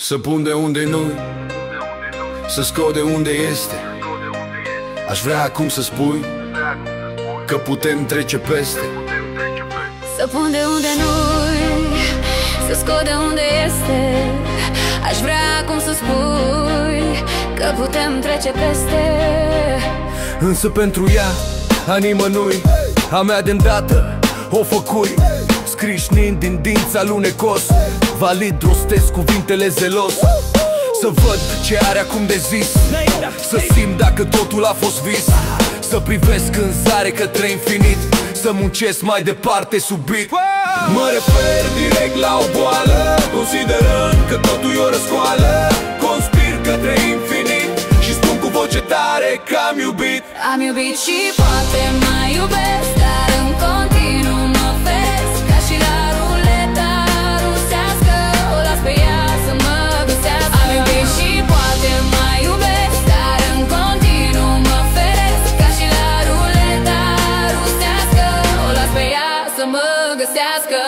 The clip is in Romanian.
Să pun de unde nu, să scot de unde este. Aș vrea acum să spui că putem trece peste. Să pun de unde nu, să scot de unde este. Aș vrea acum să spui că putem trece peste. Însă pentru ea, a nimănui, a mea de-ndată o făcui, scrișnind din dinți alunecos. Valid rostesc cuvintele zelos, să văd ce are acum de zis, să simt dacă totul a fost vis, să privesc în zare către infinit, să muncesc mai departe sub beat. Mă refer direct la o boală, considerând că totul e o răscoală. Conspir către infinit și spun cu voce tare că am iubit. Am iubit și poate mai iubesc, dar în continuu mă feresc. Ca și la ruleta rusească, o las pe ea să mă găsească. Am iubit și poate mai iubesc, dar în continuu mă feresc. Ca și la ruleta rusească, o las pe ea să mă găsească.